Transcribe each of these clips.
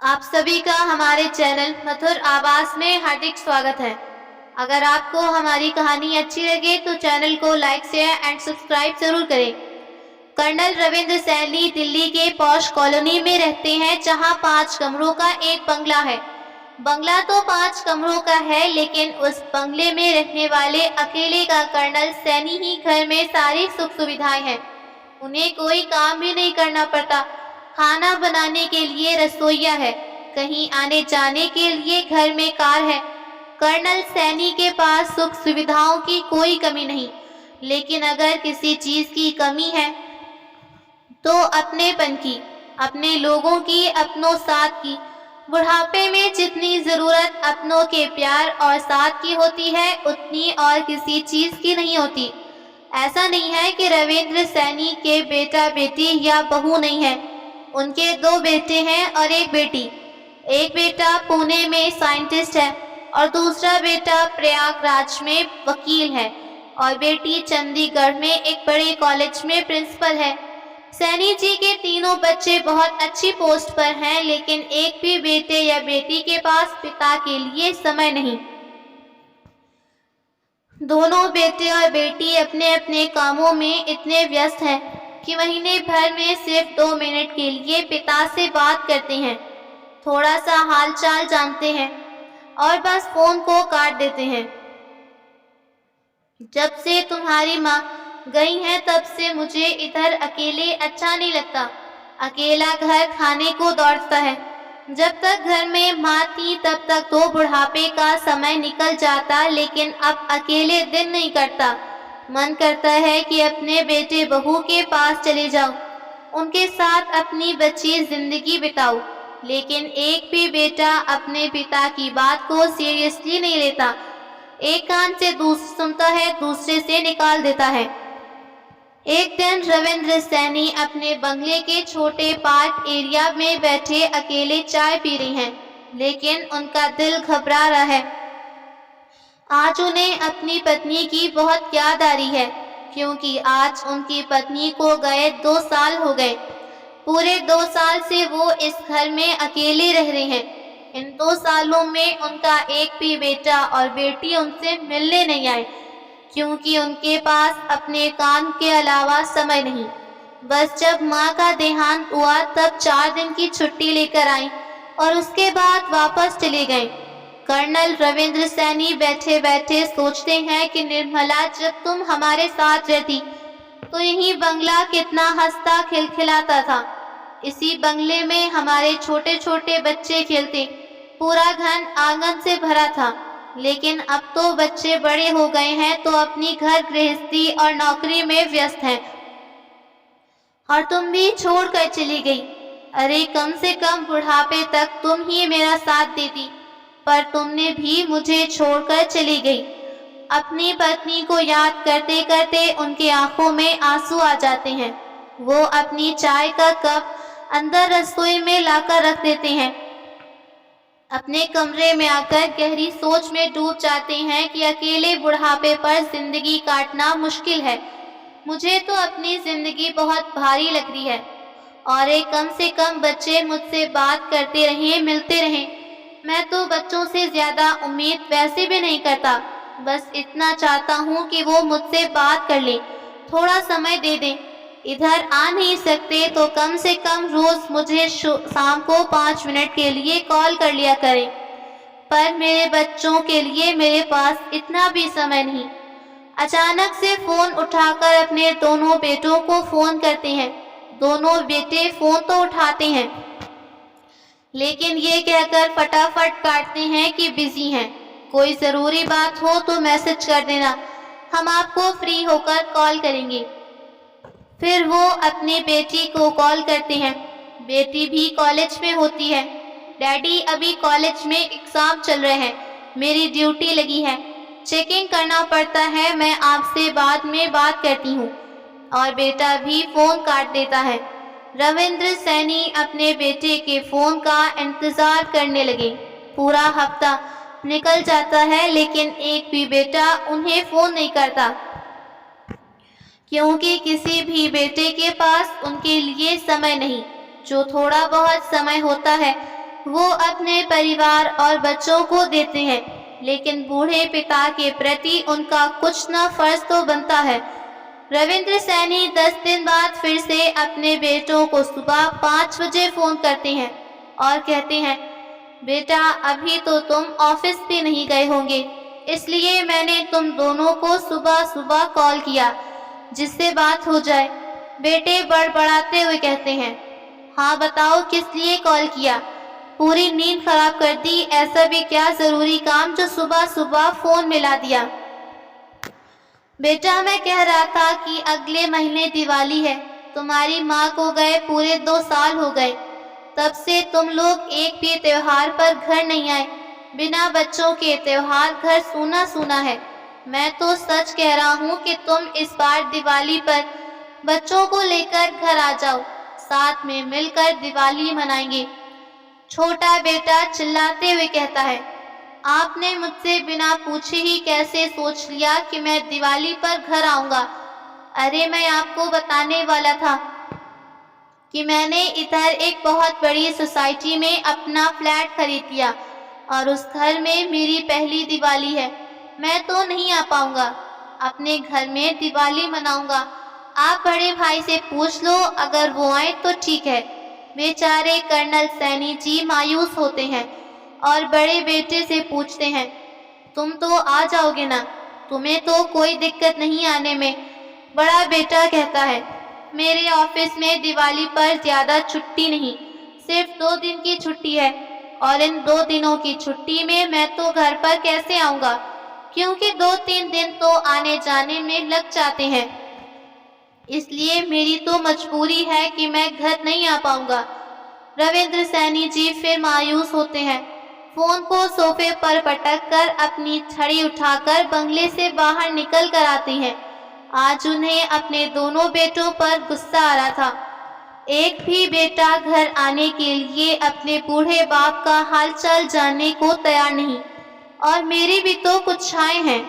आप सभी का हमारे चैनल मधुर आवाज में हार्दिक स्वागत है। अगर आपको हमारी कहानी अच्छी लगे तो चैनल को लाइक शेयर एंड सब्सक्राइब जरूर करें। कर्नल रविंद्र सैनी दिल्ली के पॉश कॉलोनी में रहते हैं, जहां 5 कमरों का एक बंगला है। बंगला तो 5 कमरों का है, लेकिन उस बंगले में रहने वाले अकेले का कर्नल सैनी ही घर में सारी सुख सुविधाएं हैं। उन्हें कोई काम भी नहीं करना पड़ता। खाना बनाने के लिए रसोइया है, कहीं आने जाने के लिए घर में कार है। कर्नल सैनी के पास सुख सुविधाओं की कोई कमी नहीं, लेकिन अगर किसी चीज की कमी है तो अपनेपन की, अपने लोगों की, अपनों साथ की। बुढ़ापे में जितनी जरूरत अपनों के प्यार और साथ की होती है, उतनी और किसी चीज की नहीं होती। ऐसा नहीं है कि रविंद्र सैनी के बेटा बेटी या बहू नहीं है। उनके 2 बेटे हैं और 1 बेटी। एक बेटा पुणे में साइंटिस्ट है और दूसरा बेटा प्रयागराज में वकील है और बेटी चंडीगढ़ में एक बड़े कॉलेज में प्रिंसिपल है। सैनी जी के तीनों बच्चे बहुत अच्छी पोस्ट पर हैं, लेकिन एक भी बेटे या बेटी के पास पिता के लिए समय नहीं। दोनों बेटे और बेटी अपने अपने कामों में इतने व्यस्त हैं कि महीने भर में सिर्फ 2 मिनट के लिए पिता से बात करते हैं, थोड़ा सा हालचाल जानते हैं और बस फोन को काट देते हैं। जब से तुम्हारी माँ गई हैं, तब से मुझे इधर अकेले अच्छा नहीं लगता। अकेला घर खाने को दौड़ता है। जब तक घर में माँ थी तब तक तो बुढ़ापे का समय निकल जाता, लेकिन अब अकेले दिन नहीं करता। मन करता है कि अपने बेटे बहू के पास चले जाऊं, उनके साथ अपनी बची जिंदगी बिताऊं, लेकिन एक भी बेटा अपने पिता की बात को सीरियसली नहीं लेता। एक कान से सुनता है, दूसरे से निकाल देता है। एक दिन रविंद्र सैनी अपने बंगले के छोटे पार्क एरिया में बैठे अकेले चाय पी रही हैं, लेकिन उनका दिल घबरा रहा है। आज उन्हें अपनी पत्नी की बहुत याद आ रही है, क्योंकि आज उनकी पत्नी को गए 2 साल हो गए। पूरे 2 साल से वो इस घर में अकेले रह रहे हैं। इन 2 सालों में उनका एक भी बेटा और बेटी उनसे मिलने नहीं आए, क्योंकि उनके पास अपने काम के अलावा समय नहीं। बस जब माँ का देहांत हुआ तब 4 दिन की छुट्टी लेकर आई और उसके बाद वापस चले गए। कर्नल रविंद्र सैनी बैठे बैठे सोचते हैं कि निर्मला, जब तुम हमारे साथ रहती तो यही बंगला कितना हंसता खिलखिलाता था। इसी बंगले में हमारे छोटे छोटे बच्चे खेलते, पूरा घर आंगन से भरा था। लेकिन अब तो बच्चे बड़े हो गए हैं तो अपनी घर गृहस्थी और नौकरी में व्यस्त हैं, और तुम भी छोड़कर चली गई। अरे कम से कम बुढ़ापे तक तुम ही मेरा साथ देती, पर तुमने भी मुझे छोड़कर चली गई। अपनी पत्नी को याद करते करते उनकी आंखों में आंसू आ जाते हैं। वो अपनी चाय का कप अंदर रसोई में लाकर रख देते हैं। अपने कमरे में आकर गहरी सोच में डूब जाते हैं कि अकेले बुढ़ापे पर जिंदगी काटना मुश्किल है। मुझे तो अपनी जिंदगी बहुत भारी लग रही है, और एक कम से कम बच्चे मुझसे बात करते रहें, मिलते रहें। मैं तो बच्चों से ज्यादा उम्मीद वैसे भी नहीं करता। बस इतना चाहता हूँ कि वो मुझसे बात कर ले, थोड़ा समय दे दें। इधर आ नहीं सकते तो कम से कम रोज मुझे शाम को 5 मिनट के लिए कॉल कर लिया करें। पर मेरे बच्चों के लिए मेरे पास इतना भी समय नहीं। अचानक से फोन उठाकर अपने दोनों बेटों को फोन करते हैं। दोनों बेटे फोन तो उठाते हैं, लेकिन ये कहकर फटाफट काटते हैं कि बिजी हैं। कोई जरूरी बात हो तो मैसेज कर देना, हम आपको फ्री होकर कॉल करेंगे। फिर वो अपनी बेटी को कॉल करते हैं। बेटी भी कॉलेज में होती है। डैडी, अभी कॉलेज में एग्जाम चल रहे हैं, मेरी ड्यूटी लगी है, चेकिंग करना पड़ता है, मैं आपसे बाद में बात करती हूँ। और बेटा भी फोन काट देता है। रविंद्र सैनी अपने बेटे के फोन का इंतजार करने लगे। पूरा हफ्ता निकल जाता है, लेकिन एक भी बेटा उन्हें फोन नहीं करता, क्योंकि किसी भी बेटे के पास उनके लिए समय नहीं। जो थोड़ा बहुत समय होता है वो अपने परिवार और बच्चों को देते हैं, लेकिन बूढ़े पिता के प्रति उनका कुछ न फर्ज तो बनता है। रविंद्र सैनी 10 दिन बाद फिर से अपने बेटों को सुबह 5 बजे फोन करते हैं और कहते हैं, बेटा अभी तो तुम ऑफिस भी नहीं गए होंगे, इसलिए मैंने तुम दोनों को सुबह सुबह कॉल किया जिससे बात हो जाए। बेटे बड़बड़ाते हुए कहते हैं, हाँ बताओ किस लिए कॉल किया? पूरी नींद खराब कर दी, ऐसा भी क्या जरूरी काम जो सुबह सुबह फोन मिला दिया? बेटा मैं कह रहा था कि अगले महीने दिवाली है, तुम्हारी माँ को गए पूरे 2 साल हो गए, तब से तुम लोग एक भी त्योहार पर घर नहीं आए। बिना बच्चों के त्योहार घर सूना सूना है। मैं तो सच कह रहा हूँ कि तुम इस बार दिवाली पर बच्चों को लेकर घर आ जाओ, साथ में मिलकर दिवाली मनाएंगे। छोटा बेटा चिल्लाते हुए कहता है, आपने मुझसे बिना पूछे ही कैसे सोच लिया कि मैं दिवाली पर घर आऊंगा? अरे मैं आपको बताने वाला था कि मैंने इधर एक बहुत बड़ी सोसाइटी में अपना फ्लैट खरीद लिया और उस घर में मेरी पहली दिवाली है। मैं तो नहीं आ पाऊंगा, अपने घर में दिवाली मनाऊंगा। आप बड़े भाई से पूछ लो, अगर वो आए तो ठीक है। बेचारे कर्नल सैनी जी मायूस होते हैं और बड़े बेटे से पूछते हैं, तुम तो आ जाओगे ना? तुम्हें तो कोई दिक्कत नहीं आने में। बड़ा बेटा कहता है, मेरे ऑफिस में दिवाली पर ज्यादा छुट्टी नहीं, सिर्फ 2 दिन की छुट्टी है और इन 2 दिनों की छुट्टी में मैं तो घर पर कैसे आऊंगा, क्योंकि 2-3 दिन तो आने जाने में लग जाते हैं। इसलिए मेरी तो मजबूरी है कि मैं घर नहीं आ पाऊंगा। रविंद्र सैनी जी फिर मायूस होते हैं। फोन को सोफे पर पटक कर अपनी छड़ी उठाकर बंगले से बाहर निकल कर आते हैं। आज उन्हें अपने दोनों बेटों पर गुस्सा आ रहा था। एक भी बेटा घर आने के लिए अपने बूढ़े बाप का हालचाल जानने को तैयार नहीं। और मेरी भी तो कुछ इच्छाएं हैं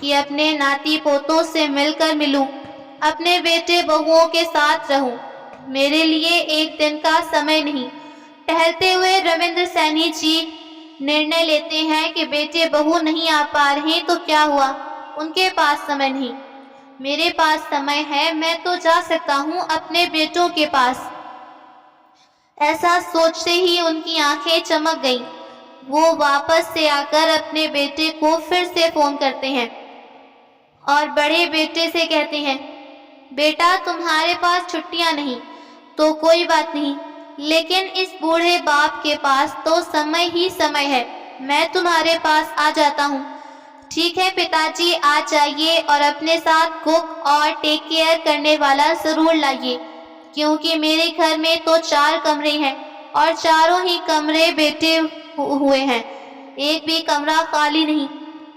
कि अपने नाती पोतों से मिलकर मिलूं, अपने बेटे बहुओं के साथ रहूं। मेरे लिए एक दिन का समय नहीं। टहलते हुए रविंद्र सैनी जी निर्णय लेते हैं कि बेटे बहू नहीं आ पा रहे तो क्या हुआ, उनके पास समय नहीं। मेरे पास समय है, मैं तो जा सकता हूँ अपने बेटों के पास। ऐसा सोचते ही उनकी आंखें चमक गईं। वो वापस से आकर अपने बेटे को फिर से फोन करते हैं और बड़े बेटे से कहते हैं, बेटा तुम्हारे पास छुट्टियां नहीं तो कोई बात नहीं, लेकिन इस बूढ़े बाप के पास तो समय ही समय है। मैं तुम्हारे पास आ जाता हूँ। ठीक है पिताजी, आ जाइए और अपने साथ कुक और टेक केयर करने वाला जरूर लाइए, क्योंकि मेरे घर में तो 4 कमरे हैं और चारों ही कमरे बैठे हुए हैं, एक भी कमरा खाली नहीं।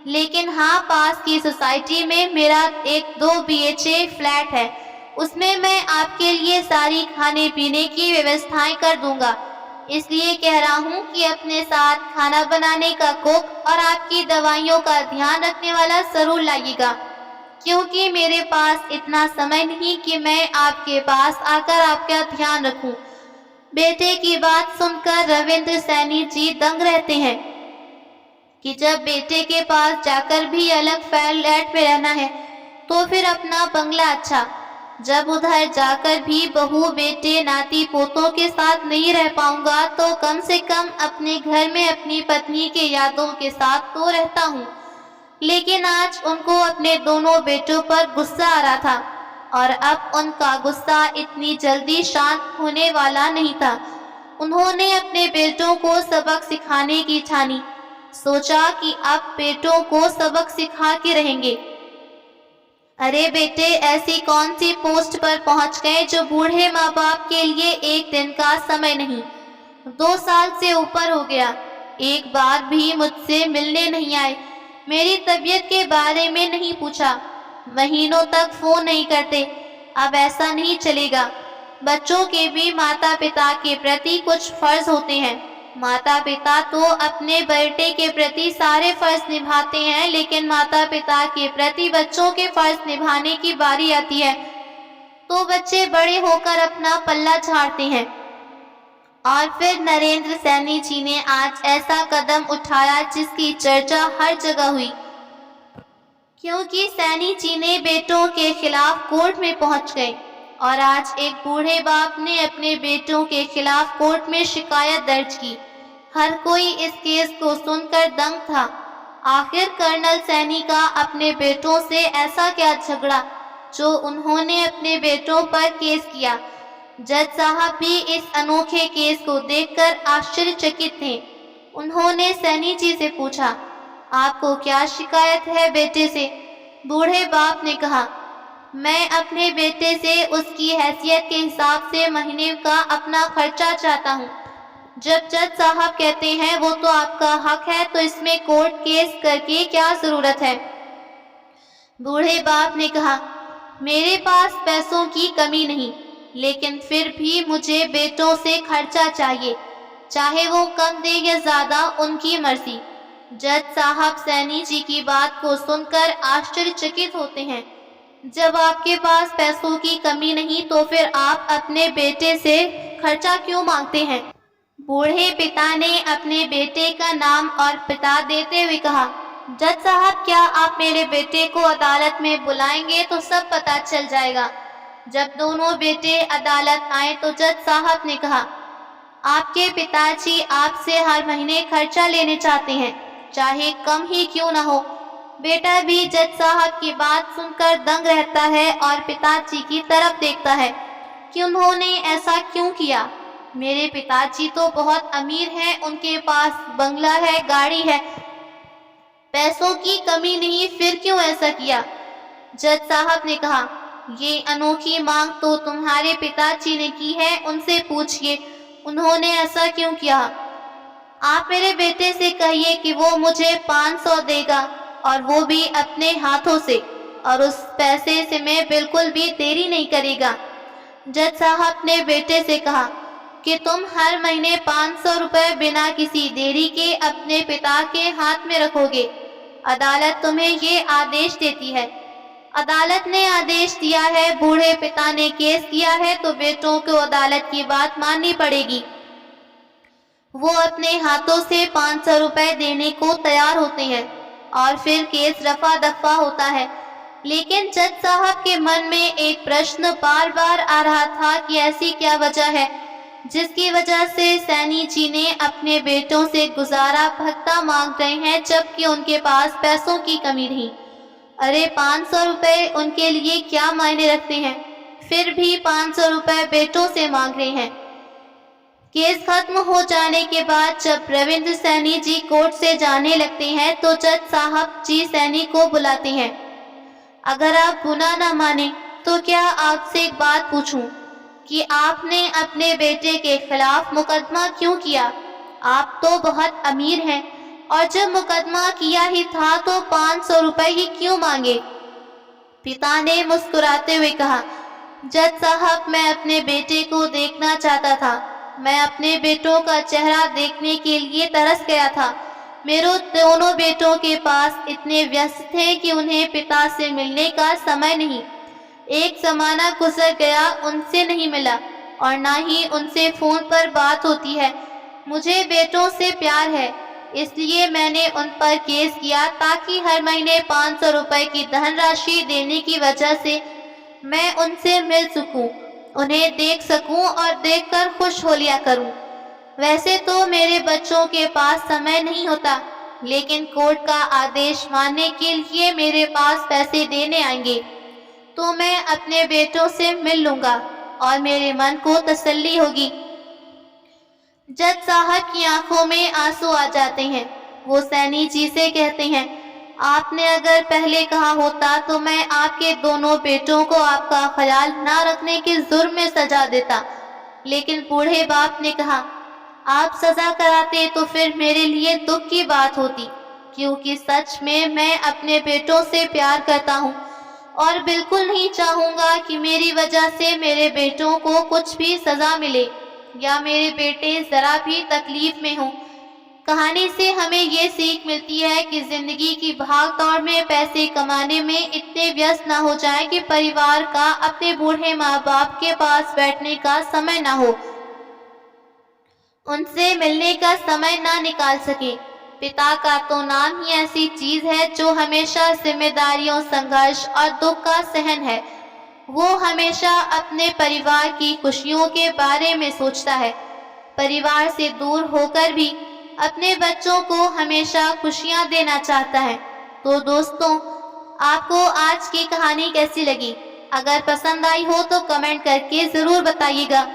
लेकिन हाँ, पास की सोसाइटी में मेरा एक 2 BHK फ्लैट है, उसमें मैं आपके लिए सारी खाने पीने की व्यवस्थाएं कर दूंगा। इसलिए कह रहा हूँ कि अपने साथ खाना बनाने का कुक और आपकी दवाइयों का ध्यान रखने वाला जरूर लाइएगा, क्योंकि मेरे पास इतना समय नहीं कि मैं आपके पास आकर आपका ध्यान रखूं। बेटे की बात सुनकर रविंद्र सैनी जी दंग रहते हैं कि जब बेटे के पास जाकर भी अलग फ्लैट में रहना है तो फिर अपना बंगला अच्छा, जब उधर जाकर भी बहू बेटे नाती पोतों के साथ नहीं रह पाऊंगा तो कम से कम अपने घर में अपनी पत्नी के यादों के साथ तो रहता हूँ। लेकिन आज उनको अपने दोनों बेटों पर गुस्सा आ रहा था और अब उनका गुस्सा इतनी जल्दी शांत होने वाला नहीं था। उन्होंने अपने बेटों को सबक सिखाने की ठानी। सोचा कि अब बेटों को सबक सिखा के रहेंगे। अरे बेटे, ऐसी कौन सी पोस्ट पर पहुंच गए जो बूढ़े माँ बाप के लिए एक दिन का समय नहीं। 2 साल से ऊपर हो गया, एक बार भी मुझसे मिलने नहीं आए, मेरी तबीयत के बारे में नहीं पूछा, महीनों तक फोन नहीं करते। अब ऐसा नहीं चलेगा। बच्चों के भी माता पिता के प्रति कुछ फर्ज होते हैं। माता पिता तो अपने बेटे के प्रति सारे फर्ज निभाते हैं, लेकिन माता पिता के प्रति बच्चों के फर्ज निभाने की बारी आती है तो बच्चे बड़े होकर अपना पल्ला झाड़ते हैं। और फिर नरेंद्र सैनी जी ने आज ऐसा कदम उठाया जिसकी चर्चा हर जगह हुई, क्योंकि सैनी जी ने बेटों के खिलाफ कोर्ट में पहुंच गए और आज एक बूढ़े बाप ने अपने बेटों के खिलाफ कोर्ट में शिकायत दर्ज की। हर कोई इस केस को सुनकर दंग था। आखिर कर्नल सैनी का अपने बेटों से ऐसा क्या झगड़ा जो उन्होंने अपने बेटों पर केस किया। जज साहब भी इस अनोखे केस को देखकर आश्चर्यचकित थे। उन्होंने सैनी जी से पूछा, आपको क्या शिकायत है बेटे से? बूढ़े बाप ने कहा, मैं अपने बेटे से उसकी हैसियत के हिसाब से महीने का अपना खर्चा चाहता हूँ। जब जज साहब कहते हैं वो तो आपका हक है, तो इसमें कोर्ट केस करके क्या जरूरत है? बूढ़े बाप ने कहा, मेरे पास पैसों की कमी नहीं, लेकिन फिर भी मुझे बेटों से खर्चा चाहिए, चाहे वो कम दे या ज्यादा, उनकी मर्जी। जज साहब सैनी जी की बात को सुनकर आश्चर्यचकित होते हैं। जब आपके पास पैसों की कमी नहीं तो फिर आप अपने बेटे से खर्चा क्यों मांगते हैं? बूढ़े पिता ने अपने बेटे का नाम और पिता देते हुए कहा, जज साहब क्या आप मेरे बेटे को अदालत में बुलाएंगे तो सब पता चल जाएगा। जब दोनों बेटे अदालत आए तो जज साहब ने कहा, आपके पिताजी आपसे हर महीने खर्चा लेने चाहते हैं, चाहे कम ही क्यों ना हो। बेटा भी जज साहब की बात सुनकर दंग रहता है और पिताजी की तरफ देखता है कि उन्होंने ऐसा क्यों किया। मेरे पिताजी तो बहुत अमीर हैं, उनके पास बंगला है, गाड़ी है, पैसों की कमी नहीं, फिर क्यों ऐसा किया? जज साहब ने कहा, ये अनोखी मांग तो तुम्हारे पिताजी ने की है, उनसे पूछिए उन्होंने ऐसा क्यों किया। आप मेरे बेटे से कहिए कि वो मुझे 500 देगा, और वो भी अपने हाथों से, और उस पैसे से मैं बिल्कुल भी देरी नहीं करेगा। जज साहब ने बेटे से कहा कि तुम हर महीने 500 रुपए बिना किसी देरी के अपने पिता के हाथ में रखोगे। अदालत तुम्हें ये आदेश देती है। अदालत ने आदेश दिया है, बूढ़े पिता ने केस किया है, तो बेटों को अदालत की बात माननी पड़ेगी। वो अपने हाथों से 500 रुपए देने को तैयार होते हैं और फिर केस रफा दफा होता है। लेकिन जज साहब के मन में एक प्रश्न बार बार आ रहा था कि ऐसी क्या वजह है जिसकी वजह से सैनी जी ने अपने बेटों से गुजारा भत्ता मांग रहे हैं, जबकि उनके पास पैसों की कमी नहीं। अरे 500 रुपए उनके लिए क्या मायने रखते हैं, फिर भी 500 रुपए बेटों से मांग रहे हैं। केस खत्म हो जाने के बाद जब रविंद्र सैनी जी कोर्ट से जाने लगते हैं तो जज साहब जी सैनी को बुलाते हैं। अगर आप बुरा ना माने तो क्या आपसे एक बात पूछूं कि आपने अपने बेटे के खिलाफ मुकदमा क्यों किया? आप तो बहुत अमीर हैं, और जब मुकदमा किया ही था तो 500 रुपए ही क्यों मांगे? पिता ने मुस्कुराते हुए कहा, जज साहब मैं अपने बेटे को देखना चाहता था। मैं अपने बेटों का चेहरा देखने के लिए तरस गया था। मेरे दोनों बेटों के पास इतने व्यस्त थे कि उन्हें पिता से मिलने का समय नहीं। एक जमाना गुजर गया, उनसे नहीं मिला और ना ही उनसे फोन पर बात होती है। मुझे बेटों से प्यार है, इसलिए मैंने उन पर केस किया ताकि हर महीने 500 रुपए की धनराशि देने की वजह से मैं उनसे मिल सकूं, उन्हें देख सकूं और देखकर खुश हो लिया करूं। वैसे तो मेरे बच्चों के पास समय नहीं होता, लेकिन कोर्ट का आदेश मानने के लिए मेरे पास पैसे देने आएंगे तो मैं अपने बेटों से मिल लूंगा और मेरे मन को तसल्ली होगी। जज साहब की आंखों में आंसू आ जाते हैं। वो सैनी जी से कहते हैं, आपने अगर पहले कहा होता तो मैं आपके दोनों बेटों को आपका ख्याल ना रखने के जुर्म में सजा देता। लेकिन बूढ़े बाप ने कहा, आप सजा कराते तो फिर मेरे लिए दुख की बात होती, क्योंकि सच में मैं अपने बेटों से प्यार करता हूँ और बिल्कुल नहीं चाहूँगा कि मेरी वजह से मेरे बेटों को कुछ भी सजा मिले या मेरे बेटे जरा भी तकलीफ में हों। कहानी से हमें ये सीख मिलती है कि जिंदगी की भाग दौड़ में पैसे कमाने में इतने व्यस्त ना हो जाएं कि परिवार का अपने बूढ़े माँ बाप के पास बैठने का समय ना हो। उनसे मिलने का समय ना निकाल सके। पिता का तो नाम ही ऐसी चीज है जो हमेशा जिम्मेदारियों, संघर्ष और दुख का सहन है। वो हमेशा अपने परिवार की खुशियों के बारे में सोचता है। परिवार से दूर होकर भी अपने बच्चों को हमेशा खुशियां देना चाहता है। तो दोस्तों, आपको आज की कहानी कैसी लगी? अगर पसंद आई हो तो कमेंट करके ज़रूर बताइएगा।